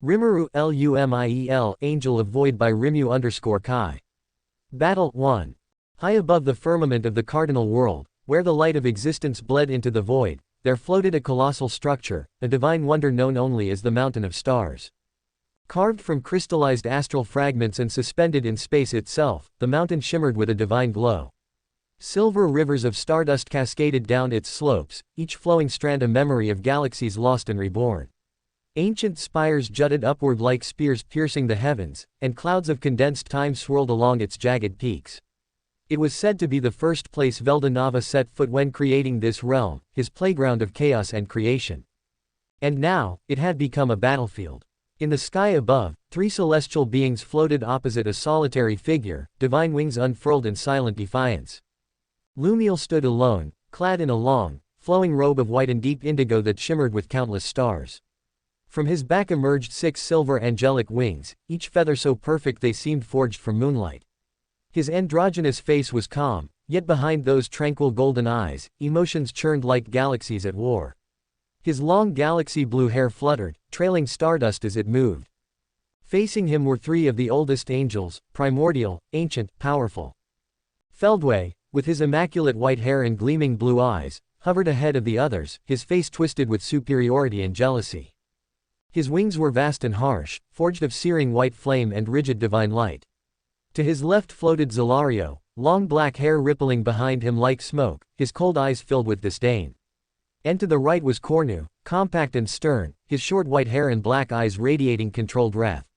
Rimuru Lumiel Angel of Void by Rimu_Kai. Battle 1. High above the firmament of the cardinal world, where the light of existence bled into the void, there floated a colossal structure, a divine wonder known only as the Mountain of Stars. Carved from crystallized astral fragments and suspended in space itself, the mountain shimmered with a divine glow. Silver rivers of stardust cascaded down its slopes, each flowing strand a memory of galaxies lost and reborn. Ancient spires jutted upward like spears piercing the heavens, and clouds of condensed time swirled along its jagged peaks. It was said to be the first place Veldanava set foot when creating this realm, his playground of chaos and creation. And now, it had become a battlefield. In the sky above, three celestial beings floated opposite a solitary figure, divine wings unfurled in silent defiance. Lumiel stood alone, clad in a long, flowing robe of white and deep indigo that shimmered with countless stars. From his back emerged 6 silver angelic wings, each feather so perfect they seemed forged from moonlight. His androgynous face was calm, yet behind those tranquil golden eyes, emotions churned like galaxies at war. His long galaxy blue hair fluttered, trailing stardust as it moved. Facing him were 3 of the oldest angels, primordial, ancient, powerful. Feldway, with his immaculate white hair and gleaming blue eyes, hovered ahead of the others, his face twisted with superiority and jealousy. His wings were vast and harsh, forged of searing white flame and rigid divine light. To his left floated Zelario, long black hair rippling behind him like smoke, his cold eyes filled with disdain. And to the right was Cornu, compact and stern, his short white hair and black eyes radiating controlled wrath.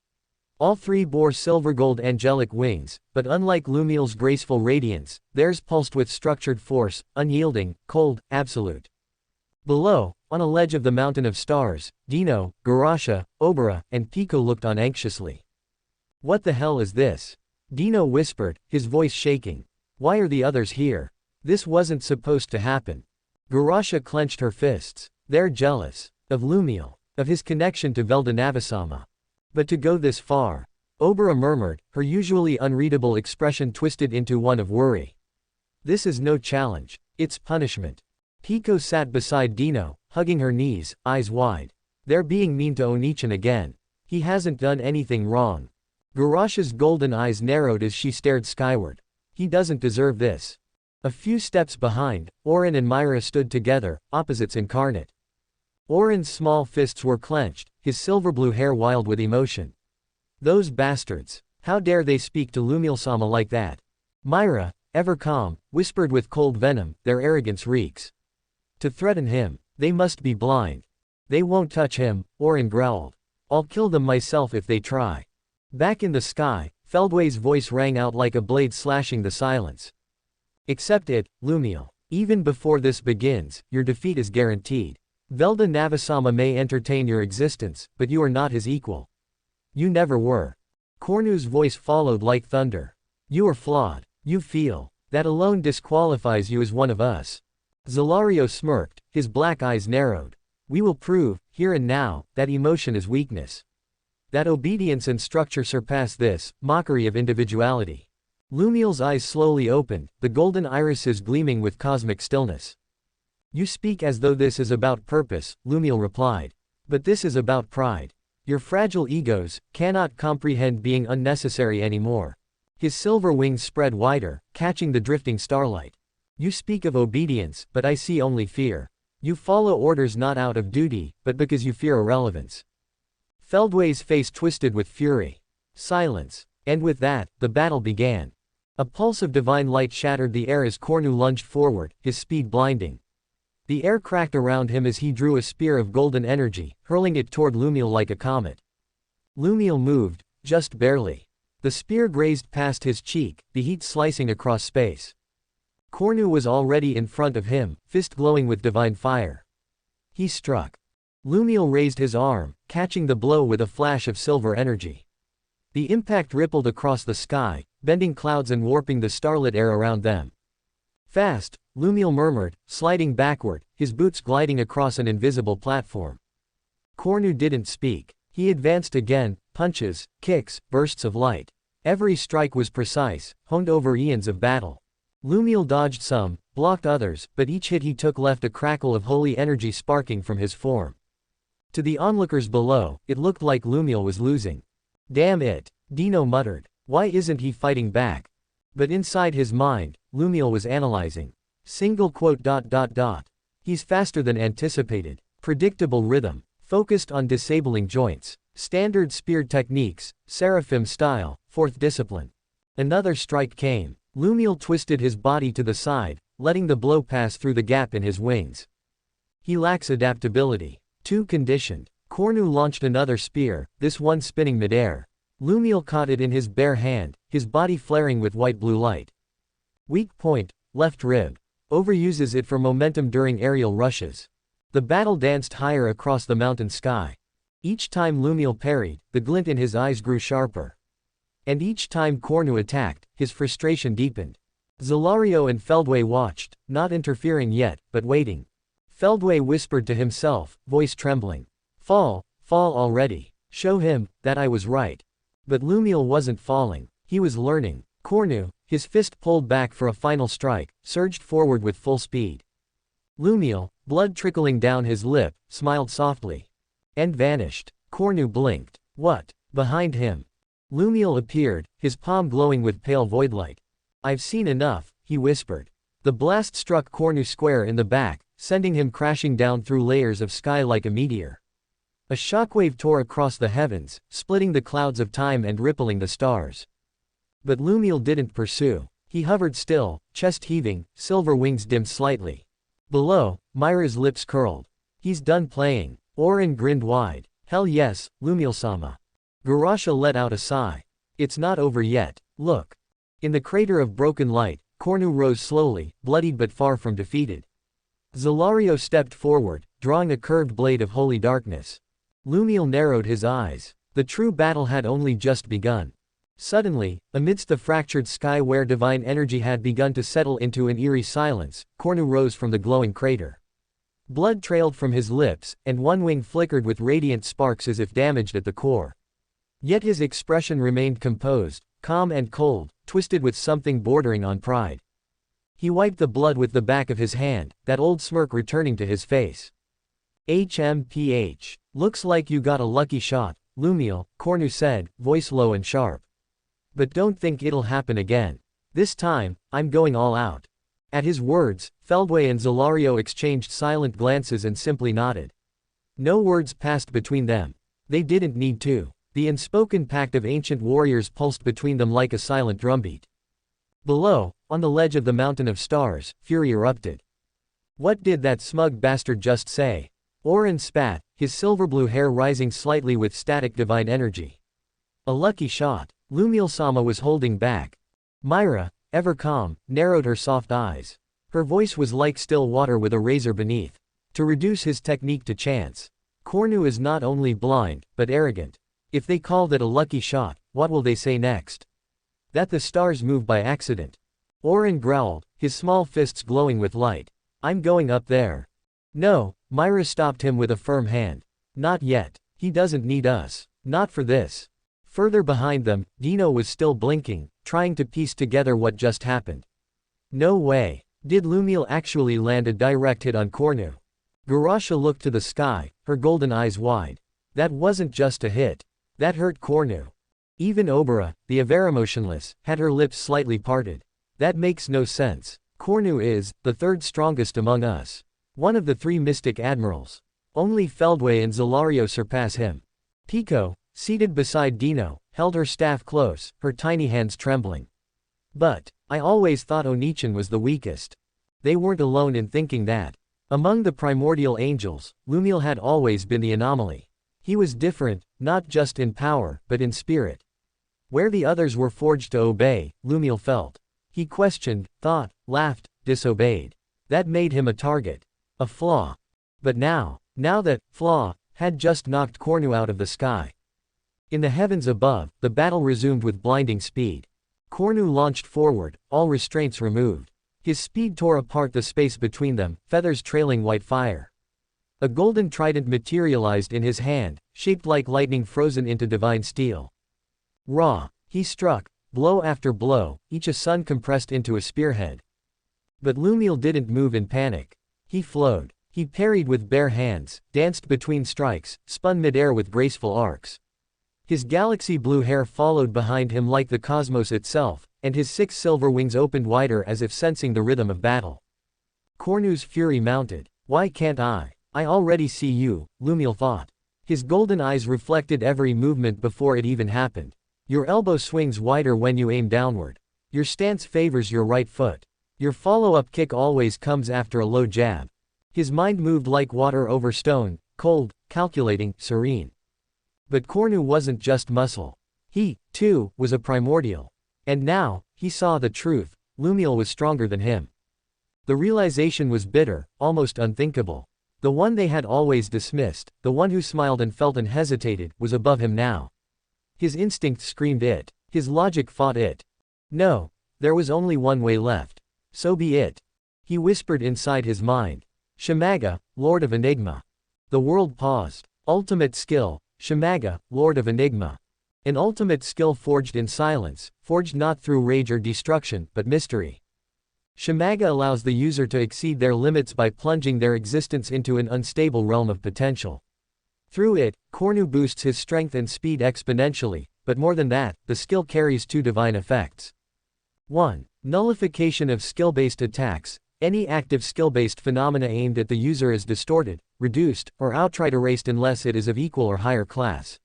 All 3 bore silver-gold angelic wings, but unlike Lumiel's graceful radiance, theirs pulsed with structured force, unyielding, cold, absolute. Below, on a ledge of the Mountain of Stars, Dino, Garasha, Obara, and Pico looked on anxiously. "What the hell is this?" Dino whispered, his voice shaking. "Why are the others here? This wasn't supposed to happen." Garasha clenched her fists. "They're jealous. Of Lumiel. Of his connection to Veldanavasama. But to go this far." Obara murmured, her usually unreadable expression twisted into one of worry. "This is no challenge. It's punishment." Pico sat beside Dino, hugging her knees, eyes wide. "They're being mean to Onichan again. He hasn't done anything wrong." Garasha's golden eyes narrowed as she stared skyward. "He doesn't deserve this." A few steps behind, Orin and Myra stood together, opposites incarnate. Orin's small fists were clenched, his silver-blue hair wild with emotion. "Those bastards. How dare they speak to Lumiel-sama like that?" Myra, ever calm, whispered with cold venom, "Their arrogance reeks. To threaten him. They must be blind." "They won't touch him," Orin growled. "I'll kill them myself if they try." Back in the sky, Feldway's voice rang out like a blade slashing the silence. "Accept it, Lumiel. Even before this begins, your defeat is guaranteed. Veldanavasama may entertain your existence, but you are not his equal. You never were." Cornu's voice followed like thunder. "You are flawed. You feel. That alone disqualifies you as one of us." Zelario smirked, his black eyes narrowed. "We will prove, here and now, that emotion is weakness. That obedience and structure surpass this, mockery of individuality." Lumiel's eyes slowly opened, the golden irises gleaming with cosmic stillness. "You speak as though this is about purpose," Lumiel replied. "But this is about pride. Your fragile egos cannot comprehend being unnecessary anymore." His silver wings spread wider, catching the drifting starlight. "You speak of obedience, but I see only fear. You follow orders not out of duty, but because you fear irrelevance." Feldway's face twisted with fury. Silence. And with that, the battle began. A pulse of divine light shattered the air as Cornu lunged forward, his speed blinding. The air cracked around him as he drew a spear of golden energy, hurling it toward Lumiel like a comet. Lumiel moved, just barely. The spear grazed past his cheek, the heat slicing across space. Cornu was already in front of him, fist glowing with divine fire. He struck. Lumiel raised his arm, catching the blow with a flash of silver energy. The impact rippled across the sky, bending clouds and warping the starlit air around them. "Fast," Lumiel murmured, sliding backward, his boots gliding across an invisible platform. Cornu didn't speak. He advanced again, punches, kicks, bursts of light. Every strike was precise, honed over eons of battle. Lumiel dodged some, blocked others, but each hit he took left a crackle of holy energy sparking from his form. To the onlookers below, it looked like Lumiel was losing. Damn it, Dino muttered. Why isn't he fighting back? But inside his mind, Lumiel was analyzing. Single quote. He's faster than anticipated. Predictable rhythm. Focused on disabling joints. Standard spear techniques, Seraphim style, fourth discipline. Another strike came. Lumiel twisted his body to the side, letting the blow pass through the gap in his wings. He lacks adaptability. Too conditioned. Cornu launched another spear, this one spinning midair. Lumiel caught it in his bare hand, his body flaring with white-blue light. Weak point, left rib. Overuses it for momentum during aerial rushes. The battle danced higher across the mountain sky. Each time Lumiel parried, the glint in his eyes grew sharper. And each time Cornu attacked, his frustration deepened. Zelario and Feldway watched, not interfering yet, but waiting. Feldway whispered to himself, voice trembling. Fall already. Show him that I was right. But Lumiel wasn't falling, he was learning. Cornu, his fist pulled back for a final strike, surged forward with full speed. Lumiel, blood trickling down his lip, smiled softly. And vanished. Cornu blinked. What? Behind him. Lumiel appeared, his palm glowing with pale voidlight. I've seen enough, he whispered. The blast struck Cornu square in the back, sending him crashing down through layers of sky like a meteor. A shockwave tore across the heavens, splitting the clouds of time and rippling the stars. But Lumiel didn't pursue. He hovered still, chest heaving, silver wings dimmed slightly. Below, Myra's lips curled. He's done playing. Orin grinned wide. Hell yes, Lumiel-sama. Garasha let out a sigh. It's not over yet, look. In the crater of broken light, Cornu rose slowly, bloodied but far from defeated. Zelario stepped forward, drawing a curved blade of holy darkness. Lumiel narrowed his eyes. The true battle had only just begun. Suddenly, amidst the fractured sky where divine energy had begun to settle into an eerie silence, Cornu rose from the glowing crater. Blood trailed from his lips, and one wing flickered with radiant sparks as if damaged at the core. Yet his expression remained composed, calm and cold, twisted with something bordering on pride. He wiped the blood with the back of his hand, that old smirk returning to his face. HMPH. Looks like you got a lucky shot, Lumiel, Cornu said, voice low and sharp. But don't think it'll happen again. This time, I'm going all out. At his words, Feldway and Zelario exchanged silent glances and simply nodded. No words passed between them. They didn't need to. The unspoken pact of ancient warriors pulsed between them like a silent drumbeat. Below, on the ledge of the mountain of stars, fury erupted. What did that smug bastard just say? Orin spat, his silver-blue hair rising slightly with static divine energy. A lucky shot. Lumiel-sama was holding back. Myra, ever calm, narrowed her soft eyes. Her voice was like still water with a razor beneath. To reduce his technique to chance. Cornu is not only blind, but arrogant. If they called it a lucky shot, what will they say next? That the stars move by accident. Orin growled, his small fists glowing with light. I'm going up there. No, Myra stopped him with a firm hand. Not yet. He doesn't need us. Not for this. Further behind them, Dino was still blinking, trying to piece together what just happened. No way. Did Lumiel actually land a direct hit on Cornu? Garasha looked to the sky, her golden eyes wide. That wasn't just a hit. That hurt Cornu. Even Obera, the Avera motionless, had her lips slightly parted. That makes no sense. Cornu is the third strongest among us. One of the three mystic admirals. Only Feldway and Zelario surpass him. Pico, seated beside Dino, held her staff close, her tiny hands trembling. But, I always thought Onichan was the weakest. They weren't alone in thinking that. Among the primordial angels, Lumiel had always been the anomaly. He was different, not just in power, but in spirit. Where the others were forged to obey, Lumiel felt. He questioned, thought, laughed, disobeyed. That made him a target. A flaw. But now that flaw had just knocked Cornu out of the sky. In the heavens above, the battle resumed with blinding speed. Cornu launched forward, all restraints removed. His speed tore apart the space between them, feathers trailing white fire. A golden trident materialized in his hand, shaped like lightning frozen into divine steel. Raw. He struck, blow after blow, each a sun compressed into a spearhead. But Lumiel didn't move in panic. He flowed. He parried with bare hands, danced between strikes, spun midair with graceful arcs. His galaxy blue hair followed behind him like the cosmos itself, and his 6 silver wings opened wider as if sensing the rhythm of battle. Cornu's fury mounted. Why can't I? I already see you, Lumiel thought. His golden eyes reflected every movement before it even happened. Your elbow swings wider when you aim downward. Your stance favors your right foot. Your follow-up kick always comes after a low jab. His mind moved like water over stone, cold, calculating, serene. But Cornu wasn't just muscle. He, too, was a primordial. And now, he saw the truth, Lumiel was stronger than him. The realization was bitter, almost unthinkable. The one they had always dismissed, the one who smiled and felt and hesitated, was above him now. His instinct screamed it. His logic fought it. No, there was only one way left. So be it. He whispered inside his mind. Shimaga, Lord of Enigma. The world paused. Ultimate skill, Shimaga, Lord of Enigma. An ultimate skill forged in silence, forged not through rage or destruction, but mystery. Shimaga allows the user to exceed their limits by plunging their existence into an unstable realm of potential. Through it, Cornu boosts his strength and speed exponentially, but more than that, the skill carries 2 divine effects. 1. Nullification of skill-based attacks. Any active skill-based phenomena aimed at the user is distorted, reduced, or outright erased unless it is of equal or higher class.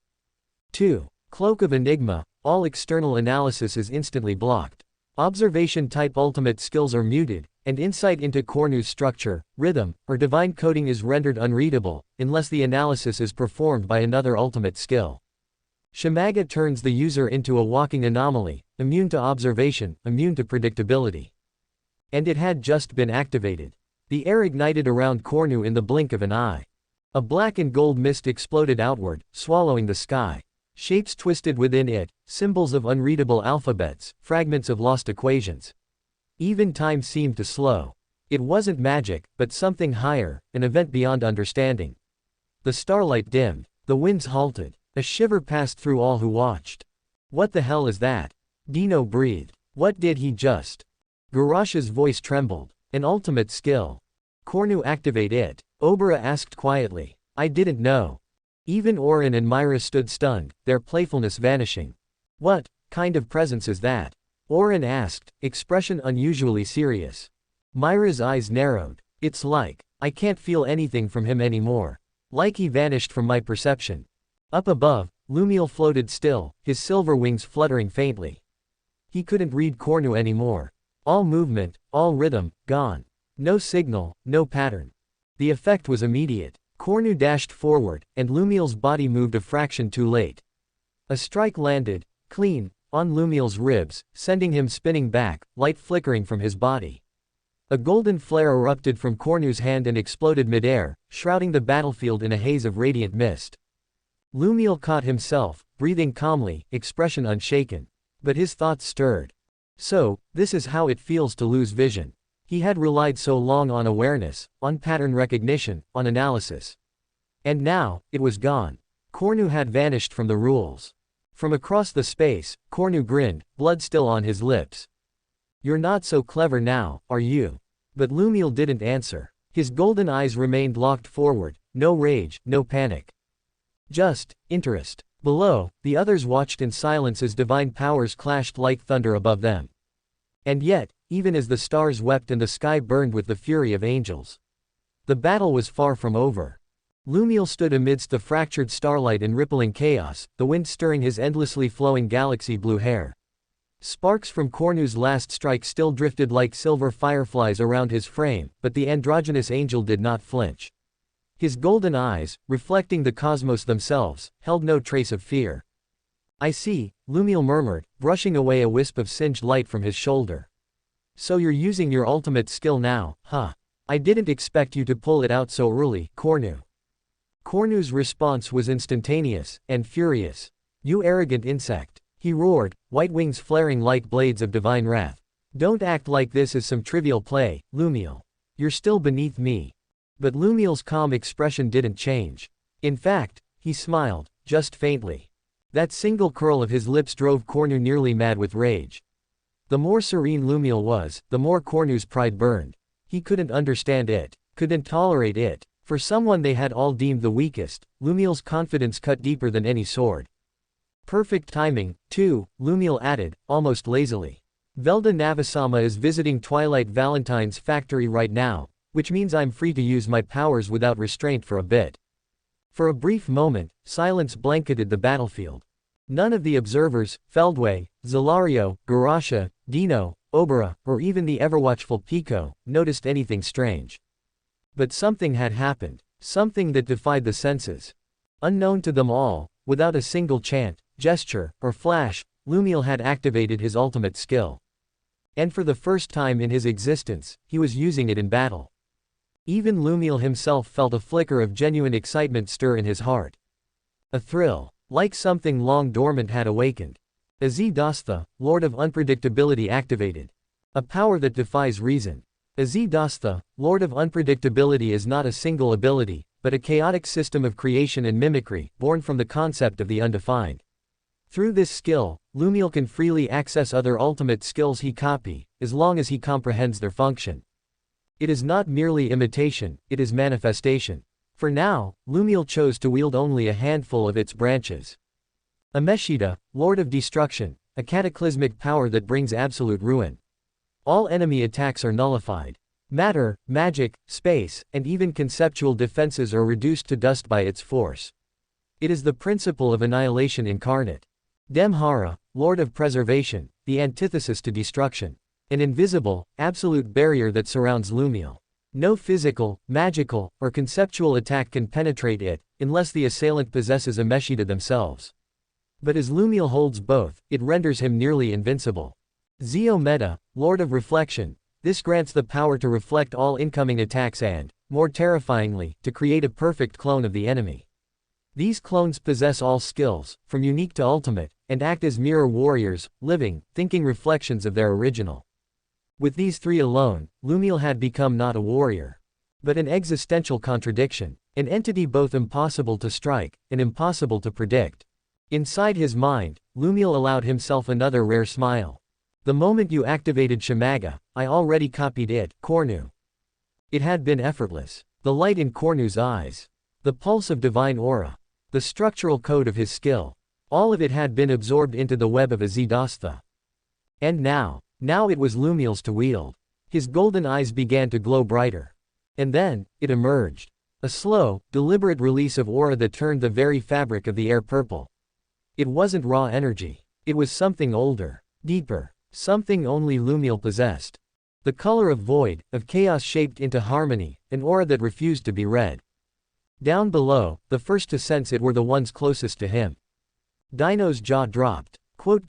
2. Cloak of Enigma. All external analysis is instantly blocked. Observation-type ultimate skills are muted, and insight into Cornu's structure, rhythm, or divine coding is rendered unreadable, unless the analysis is performed by another ultimate skill. Shimaga turns the user into a walking anomaly, immune to observation, immune to predictability. And it had just been activated. The air ignited around Cornu in the blink of an eye. A black and gold mist exploded outward, swallowing the sky. Shapes twisted within it, symbols of unreadable alphabets, fragments of lost equations. Even time seemed to slow. It wasn't magic, but something higher, an event beyond understanding. The starlight dimmed. The winds halted. A shiver passed through all who watched. What the hell is that? Dino breathed. What did he just? Garash's voice trembled. An ultimate skill. Cornu activate it. Obara asked quietly. I didn't know. Even Orin and Myra stood stunned, their playfulness vanishing. What kind of presence is that? Orin asked, expression unusually serious. Myra's eyes narrowed. It's like, I can't feel anything from him anymore. Like he vanished from my perception. Up above, Lumiel floated still, his silver wings fluttering faintly. He couldn't read Cornu anymore. All movement, all rhythm, gone. No signal, no pattern. The effect was immediate. Cornu dashed forward, and Lumiel's body moved a fraction too late. A strike landed, clean, on Lumiel's ribs, sending him spinning back, light flickering from his body. A golden flare erupted from Cornu's hand and exploded midair, shrouding the battlefield in a haze of radiant mist. Lumiel caught himself, breathing calmly, expression unshaken. But his thoughts stirred. So, this is how it feels to lose vision. He had relied so long on awareness, on pattern recognition, on analysis. And now, it was gone. Cornu had vanished from the rules. From across the space, Cornu grinned, blood still on his lips. You're not so clever now, are you? But Lumiel didn't answer. His golden eyes remained locked forward, no rage, no panic. Just interest. Below, the others watched in silence as divine powers clashed like thunder above them. And yet, even as the stars wept and the sky burned with the fury of angels, the battle was far from over. Lumiel stood amidst the fractured starlight and rippling chaos, the wind stirring his endlessly flowing galaxy blue hair. Sparks from Cornu's last strike still drifted like silver fireflies around his frame, but the androgynous angel did not flinch. His golden eyes, reflecting the cosmos themselves, held no trace of fear. I see, Lumiel murmured, brushing away a wisp of singed light from his shoulder. So you're using your ultimate skill now, huh? I didn't expect you to pull it out so early, Cornu. Cornu's response was instantaneous, and furious. You arrogant insect. He roared, white wings flaring like blades of divine wrath. Don't act like this is some trivial play, Lumiel. You're still beneath me. But Lumiel's calm expression didn't change. In fact, he smiled, just faintly. That single curl of his lips drove Cornu nearly mad with rage. The more serene Lumiel was, the more Cornu's pride burned. He couldn't understand it. couldn't tolerate it. For someone they had all deemed the weakest, Lumiel's confidence cut deeper than any sword. Perfect timing, too, Lumiel added, almost lazily. Velda Navisama is visiting Twilight Valentine's factory right now, which means I'm free to use my powers without restraint for a bit. For a brief moment, silence blanketed the battlefield. None of the observers, Feldway, Zelario, Garasha, Dino, Obera, or even the ever-watchful Pico, noticed anything strange. But something had happened, something that defied the senses. Unknown to them all, without a single chant, gesture, or flash, Lumiel had activated his ultimate skill. And for the first time in his existence, he was using it in battle. Even Lumiel himself felt a flicker of genuine excitement stir in his heart. A thrill, like something long dormant had awakened. Azidastha, Lord of Unpredictability activated. A power that defies reason. Azidastha, Lord of Unpredictability is not a single ability, but a chaotic system of creation and mimicry, born from the concept of the undefined. Through this skill, Lumiel can freely access other ultimate skills he copy, as long as he comprehends their function. It is not merely imitation, it is manifestation. For now, Lumiel chose to wield only a handful of its branches. Ameshita, Lord of Destruction, a cataclysmic power that brings absolute ruin. All enemy attacks are nullified. Matter, magic, space, and even conceptual defenses are reduced to dust by its force. It is the principle of annihilation incarnate. Demhara, Lord of Preservation, the antithesis to destruction. An invisible, absolute barrier that surrounds Lumiel. No physical, magical, or conceptual attack can penetrate it, unless the assailant possesses Ameshita themselves. But as Lumiel holds both, it renders him nearly invincible. Zeometa, Lord of Reflection, this grants the power to reflect all incoming attacks and, more terrifyingly, to create a perfect clone of the enemy. These clones possess all skills, from unique to ultimate, and act as mirror warriors, living, thinking reflections of their original. With these three alone, Lumiel had become not a warrior, but an existential contradiction, an entity both impossible to strike, and impossible to predict. Inside his mind, Lumiel allowed himself another rare smile. The moment you activated Shamaga, I already copied it, Cornu. It had been effortless. The light in Cornu's eyes. The pulse of divine aura. The structural code of his skill. All of it had been absorbed into the web of Azidastha. And now it was Lumiel's to wield. His golden eyes began to glow brighter. And then, it emerged. A slow, deliberate release of aura that turned the very fabric of the air purple. It wasn't raw energy. It was something older, deeper. Something only Lumiel possessed. The color of void, of chaos shaped into harmony, an aura that refused to be read. Down below, the first to sense it were the ones closest to him. Dino's jaw dropped. Wait,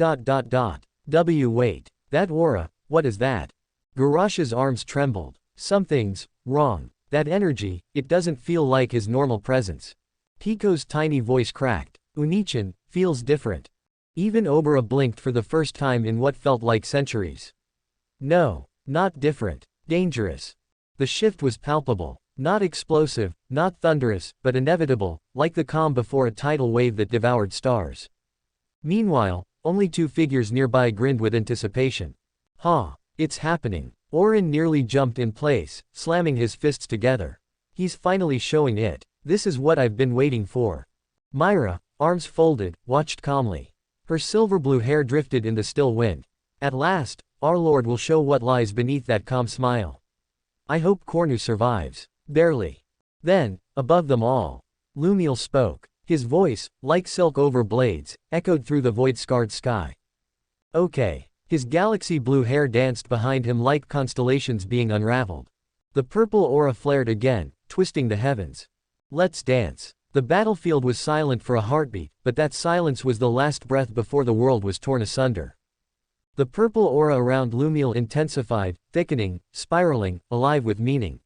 that aura, what is that? Garasha's arms trembled. Something's wrong. That energy, it doesn't feel like his normal presence. Pico's tiny voice cracked. Unichan, feels different. Even Obera blinked for the first time in what felt like centuries. No, not different. Dangerous. The shift was palpable. Not explosive, not thunderous, but inevitable, like the calm before a tidal wave that devoured stars. Meanwhile, only two figures nearby grinned with anticipation. It's happening. Orin nearly jumped in place, slamming his fists together. He's finally showing it. This is what I've been waiting for. Myra, arms folded, watched calmly. Her silver-blue hair drifted in the still wind. At last, our Lord will show what lies beneath that calm smile. I hope Cornu survives. Barely. Then, above them all, Lumiel spoke. His voice, like silk over blades, echoed through the void-scarred sky. Okay. His galaxy-blue hair danced behind him like constellations being unraveled. The purple aura flared again, twisting the heavens. Let's dance. The battlefield was silent for a heartbeat, but that silence was the last breath before the world was torn asunder. The purple aura around Lumiel intensified, thickening, spiraling, alive with meaning.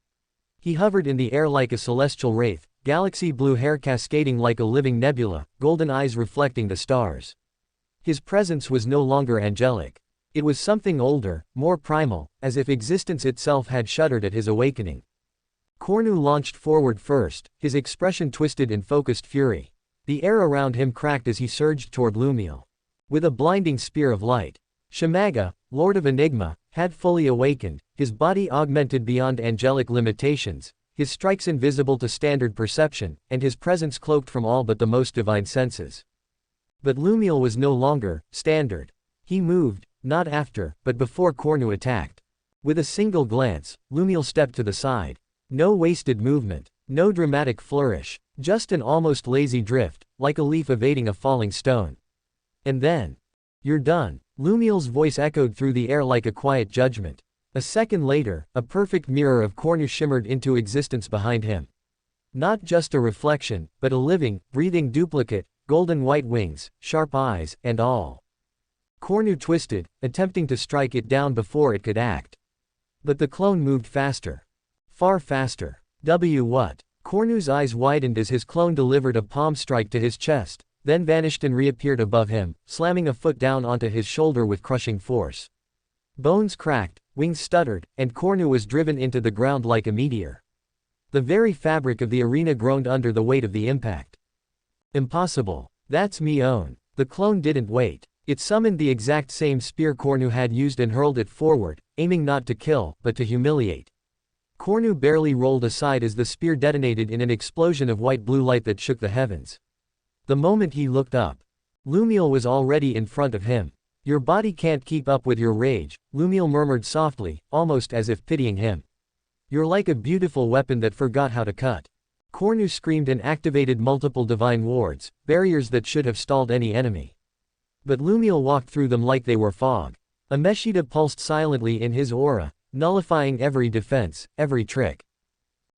He hovered in the air like a celestial wraith, galaxy blue hair cascading like a living nebula, golden eyes reflecting the stars. His presence was no longer angelic. It was something older, more primal, as if existence itself had shuddered at his awakening. Cornu launched forward first, his expression twisted in focused fury. The air around him cracked as he surged toward Lumiel. With a blinding spear of light. Shamaga, Lord of Enigma, had fully awakened, his body augmented beyond angelic limitations, his strikes invisible to standard perception, and his presence cloaked from all but the most divine senses. But Lumiel was no longer standard. He moved, not after, but before Cornu attacked. With a single glance, Lumiel stepped to the side. No wasted movement, no dramatic flourish, just an almost lazy drift, like a leaf evading a falling stone. And then, "You're done." Lumiel's voice echoed through the air like a quiet judgment. A second later, a perfect mirror of Cornu shimmered into existence behind him. Not just a reflection, but a living, breathing duplicate, golden white wings, sharp eyes, and all. Cornu twisted, attempting to strike it down before it could act. But the clone moved faster. Far faster. What? Cornu's eyes widened as his clone delivered a palm strike to his chest, then vanished and reappeared above him, slamming a foot down onto his shoulder with crushing force. Bones cracked, wings stuttered, and Cornu was driven into the ground like a meteor. The very fabric of the arena groaned under the weight of the impact. Impossible. That's me own. The clone didn't wait. It summoned the exact same spear Cornu had used and hurled it forward, aiming not to kill, but to humiliate. Cornu barely rolled aside as the spear detonated in an explosion of white-blue light that shook the heavens. The moment he looked up, Lumiel was already in front of him. "Your body can't keep up with your rage," Lumiel murmured softly, almost as if pitying him. "You're like a beautiful weapon that forgot how to cut." Cornu screamed and activated multiple divine wards, barriers that should have stalled any enemy. But Lumiel walked through them like they were fog. A Meshida pulsed silently in his aura, nullifying every defense, every trick.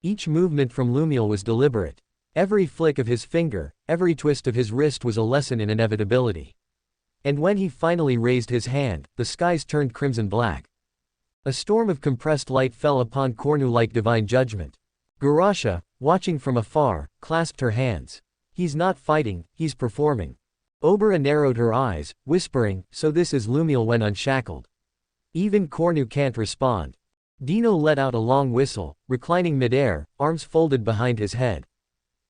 Each movement from Lumiel was deliberate. Every flick of his finger, every twist of his wrist was a lesson in inevitability. And when he finally raised his hand, the skies turned crimson black. A storm of compressed light fell upon Cornu like divine judgment. Garasha, watching from afar, clasped her hands. "He's not fighting, he's performing." Obera narrowed her eyes, whispering, "So this is Lumiel when unshackled." Even Cornu can't respond. Dino let out a long whistle, reclining midair, arms folded behind his head.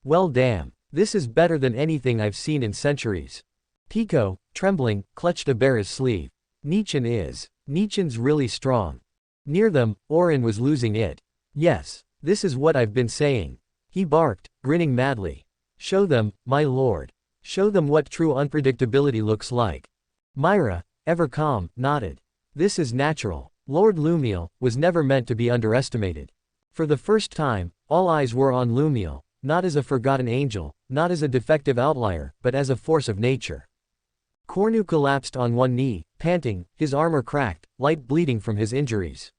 "Well damn. This is better than anything I've seen in centuries." Pico, trembling, clutched Obera's sleeve. Nichan's really strong." Near them, Orin was losing it. "Yes. This is what I've been saying." He barked, grinning madly. "Show them, my lord. Show them what true unpredictability looks like." Myra, ever calm, nodded. "This is natural. Lord Lumiel was never meant to be underestimated." For the first time, all eyes were on Lumiel, not as a forgotten angel, not as a defective outlier, but as a force of nature. Cornu collapsed on one knee, panting, his armor cracked, light bleeding from his injuries.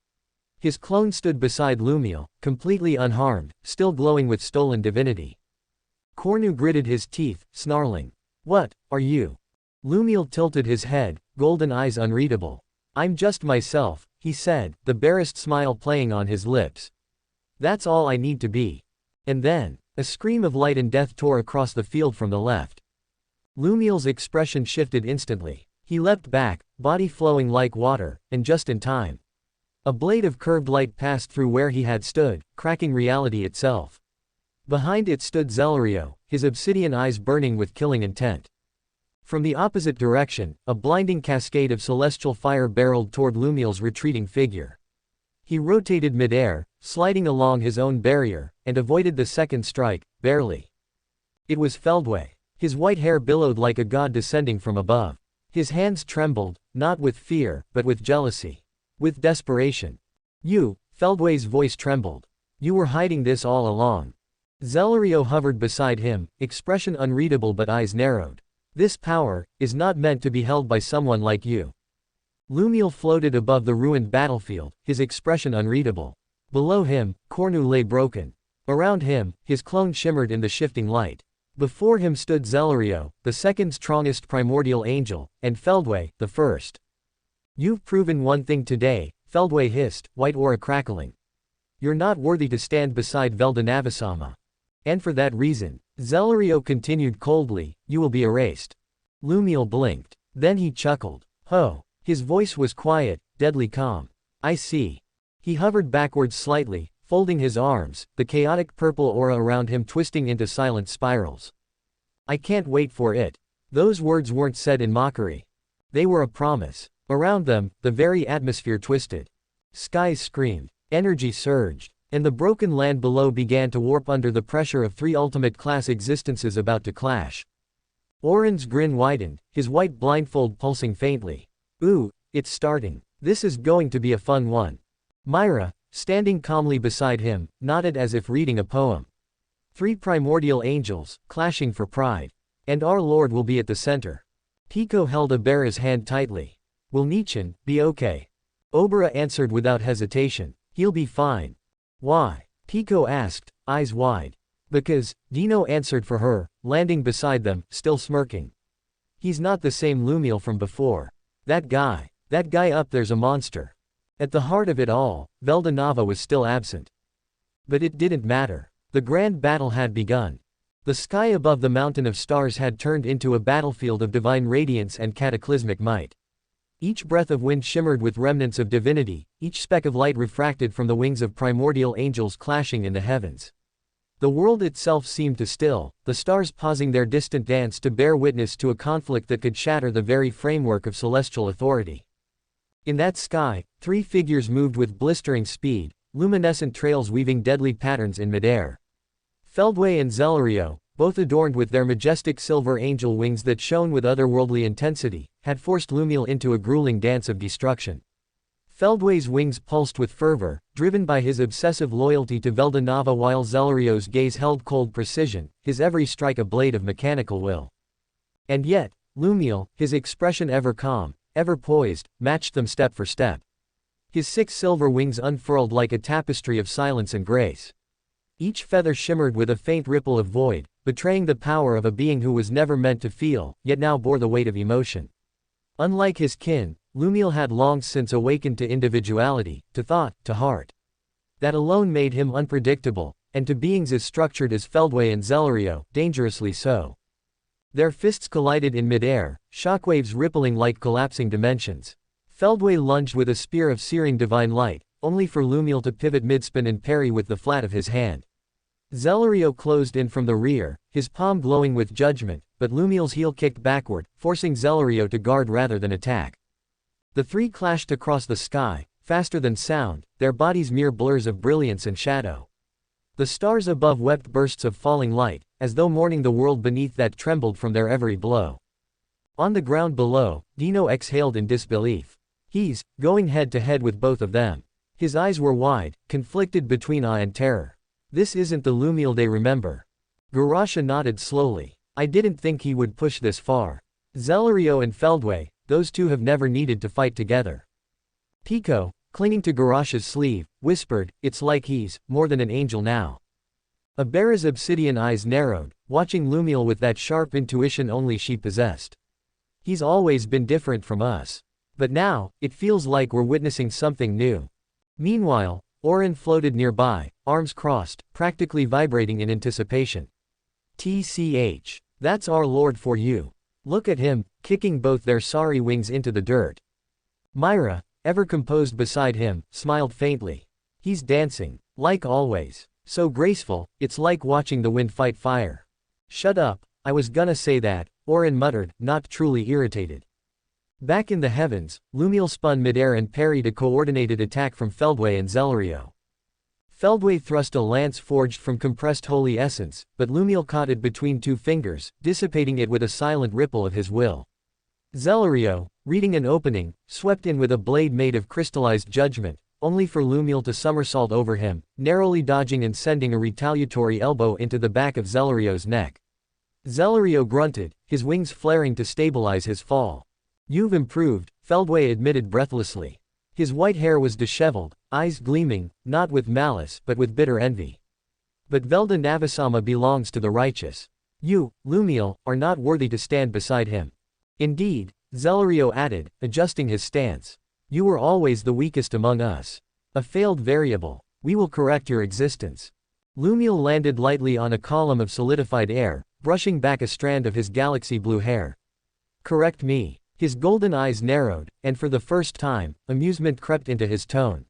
His clone stood beside Lumiel, completely unharmed, still glowing with stolen divinity. Cornu gritted his teeth, snarling. "What are you?" Lumiel tilted his head, golden eyes unreadable. "I'm just myself," he said, the barest smile playing on his lips. "That's all I need to be." And then, a scream of light and death tore across the field from the left. Lumiel's expression shifted instantly. He leapt back, body flowing like water, and just in time. A blade of curved light passed through where he had stood, cracking reality itself. Behind it stood Zelario, his obsidian eyes burning with killing intent. From the opposite direction, a blinding cascade of celestial fire barreled toward Lumiel's retreating figure. He rotated midair, sliding along his own barrier, and avoided the second strike, barely. It was Feldway. His white hair billowed like a god descending from above. His hands trembled, not with fear, but with jealousy. With desperation. "You," Feldway's voice trembled. "You were hiding this all along." Zelario hovered beside him, expression unreadable but eyes narrowed. "This power is not meant to be held by someone like you." Lumiel floated above the ruined battlefield, his expression unreadable. Below him, Cornu lay broken. Around him, his clone shimmered in the shifting light. Before him stood Zelario, the second strongest primordial angel, and Feldway, the first. "You've proven one thing today," Feldway hissed, white aura crackling. "You're not worthy to stand beside Veldanavasama. And for that reason," Zelario continued coldly, "you will be erased." Lumiel blinked. Then he chuckled. "Ho." His voice was quiet, deadly calm. "I see." He hovered backwards slightly, folding his arms, the chaotic purple aura around him twisting into silent spirals. "I can't wait for it." Those words weren't said in mockery. They were a promise. Around them, the very atmosphere twisted. Skies screamed. Energy surged. And the broken land below began to warp under the pressure of three ultimate-class existences about to clash. Oren's grin widened, his white blindfold pulsing faintly. Ooh, it's starting. This is going to be a fun one. Myra, standing calmly beside him, nodded as if reading a poem. Three primordial angels, clashing for pride. And our Lord will be at the center. Pico held Abera's hand tightly. Will Nichan be okay? Obera answered without hesitation. He'll be fine. Why? Pico asked, eyes wide. Because, Dino answered for her, landing beside them, still smirking. He's not the same Lumiel from before. That guy up there's a monster. At the heart of it all, Veldanava was still absent. But it didn't matter. The grand battle had begun. The sky above the mountain of stars had turned into a battlefield of divine radiance and cataclysmic might. Each breath of wind shimmered with remnants of divinity, each speck of light refracted from the wings of primordial angels clashing in the heavens. The world itself seemed to still, the stars pausing their distant dance to bear witness to a conflict that could shatter the very framework of celestial authority. In that sky, three figures moved with blistering speed, luminescent trails weaving deadly patterns in midair. Feldway and Zelario, both adorned with their majestic silver angel wings that shone with otherworldly intensity, had forced Lumiel into a grueling dance of destruction. Feldway's wings pulsed with fervor, driven by his obsessive loyalty to Veldanava, while Zelario's gaze held cold precision, his every strike a blade of mechanical will. And yet, Lumiel, his expression ever calm, ever poised, matched them step for step. His 6 silver wings unfurled like a tapestry of silence and grace. Each feather shimmered with a faint ripple of void, betraying the power of a being who was never meant to feel, yet now bore the weight of emotion. Unlike his kin, Lumiel had long since awakened to individuality, to thought, to heart. That alone made him unpredictable, and to beings as structured as Feldway and Zelario, dangerously so. Their fists collided in midair, shockwaves rippling like collapsing dimensions. Feldway lunged with a spear of searing divine light, only for Lumiel to pivot midspin and parry with the flat of his hand. Zelario closed in from the rear, his palm glowing with judgment, but Lumiel's heel kicked backward, forcing Zelario to guard rather than attack. The three clashed across the sky, faster than sound, their bodies mere blurs of brilliance and shadow. The stars above wept bursts of falling light, as though mourning the world beneath that trembled from their every blow. On the ground below, Dino exhaled in disbelief. He's going head to head with both of them. His eyes were wide, conflicted between awe and terror. This isn't the Lumiel they remember. Garasha nodded slowly. I didn't think he would push this far. Zelario and Feldway, those two have never needed to fight together. Pico, clinging to Garasha's sleeve, whispered, it's like he's more than an angel now. Abera's obsidian eyes narrowed, watching Lumiel with that sharp intuition only she possessed. He's always been different from us. But now, it feels like we're witnessing something new. Meanwhile, Oren floated nearby, arms crossed, practically vibrating in anticipation. TCH. That's our Lord for you. Look at him, kicking both their sorry wings into the dirt. Myra, ever composed beside him, smiled faintly. He's dancing, like always. So graceful, it's like watching the wind fight fire. Shut up, I was gonna say that, Oren muttered, not truly irritated. Back in the heavens, Lumiel spun midair and parried a coordinated attack from Feldway and Zelario. Feldway thrust a lance forged from compressed holy essence, but Lumiel caught it between 2 fingers, dissipating it with a silent ripple of his will. Zelario, reading an opening, swept in with a blade made of crystallized judgment, only for Lumiel to somersault over him, narrowly dodging and sending a retaliatory elbow into the back of Zelario's neck. Zelario grunted, his wings flaring to stabilize his fall. You've improved, Feldway admitted breathlessly. His white hair was disheveled, eyes gleaming, not with malice but with bitter envy. But Velda Navasama belongs to the righteous. You, Lumiel, are not worthy to stand beside him. Indeed, Zelario added, adjusting his stance. You were always the weakest among us. A failed variable. We will correct your existence. Lumiel landed lightly on a column of solidified air, brushing back a strand of his galaxy blue hair. Correct me. His golden eyes narrowed, and for the first time, amusement crept into his tone.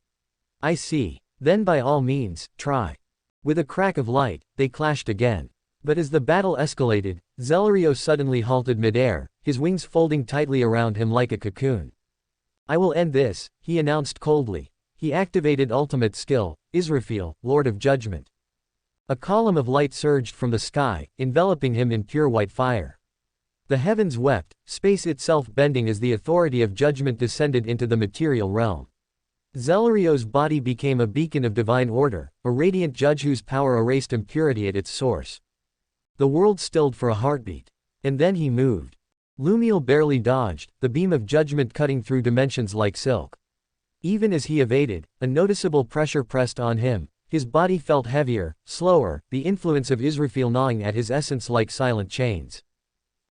I see. Then by all means, try. With a crack of light, they clashed again. But as the battle escalated, Zelario suddenly halted midair, his wings folding tightly around him like a cocoon. I will end this, he announced coldly. He activated ultimate skill, Israfil, Lord of Judgment. A column of light surged from the sky, enveloping him in pure white fire. The heavens wept, space itself bending as the authority of judgment descended into the material realm. Zelario's body became a beacon of divine order, a radiant judge whose power erased impurity at its source. The world stilled for a heartbeat. And then he moved. Lumiel barely dodged, the beam of judgment cutting through dimensions like silk. Even as he evaded, a noticeable pressure pressed on him. His body felt heavier, slower, the influence of Israfil gnawing at his essence like silent chains.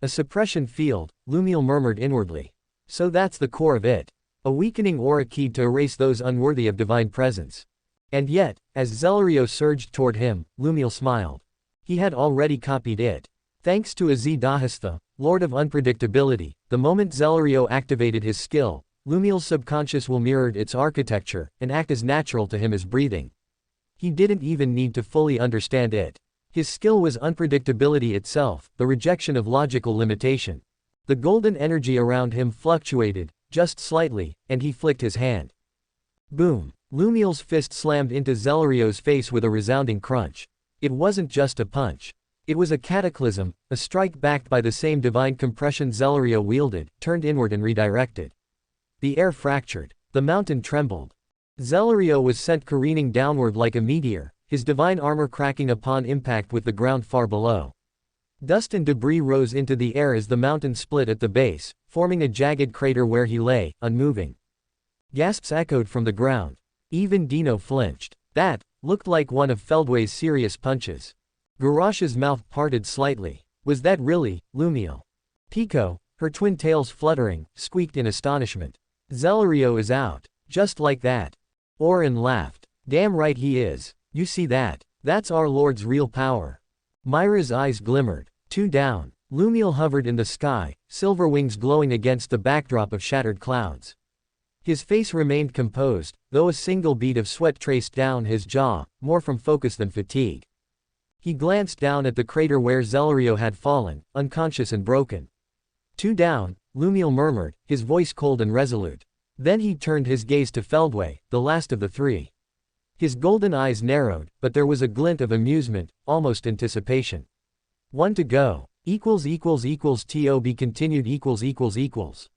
A suppression field, Lumiel murmured inwardly. So that's the core of it. A weakening aura keyed to erase those unworthy of divine presence. And yet, as Zelario surged toward him, Lumiel smiled. He had already copied it. Thanks to Azidahasta, Lord of Unpredictability, the moment Zelario activated his skill, Lumiel's subconscious will mirrored its architecture, and act as natural to him as breathing. He didn't even need to fully understand it. His skill was unpredictability itself, the rejection of logical limitation. The golden energy around him fluctuated, just slightly, and he flicked his hand. Boom! Lumiel's fist slammed into Zelario's face with a resounding crunch. It wasn't just a punch. It was a cataclysm, a strike backed by the same divine compression Zelario wielded, turned inward and redirected. The air fractured. The mountain trembled. Zelario was sent careening downward like a meteor, his divine armor cracking upon impact with the ground far below. Dust and debris rose into the air as the mountain split at the base, forming a jagged crater where he lay, unmoving. Gasps echoed from the ground. Even Dino flinched. That looked like one of Feldway's serious punches. Garash's mouth parted slightly. Was that really, Lumiel? Pico, her twin tails fluttering, squeaked in astonishment. Zelario is out. Just like that. Orin laughed. Damn right he is. You see that? That's our Lord's real power. Myra's eyes glimmered. 2 down. Lumiel hovered in the sky, silver wings glowing against the backdrop of shattered clouds. His face remained composed, though a single bead of sweat traced down his jaw, more from focus than fatigue. He glanced down at the crater where Zelario had fallen, unconscious and broken. 2 down, Lumiel murmured, his voice cold and resolute. Then he turned his gaze to Feldway, the last of the 3. His golden eyes narrowed, but there was a glint of amusement, almost anticipation. 1 to go. == TOB continued ==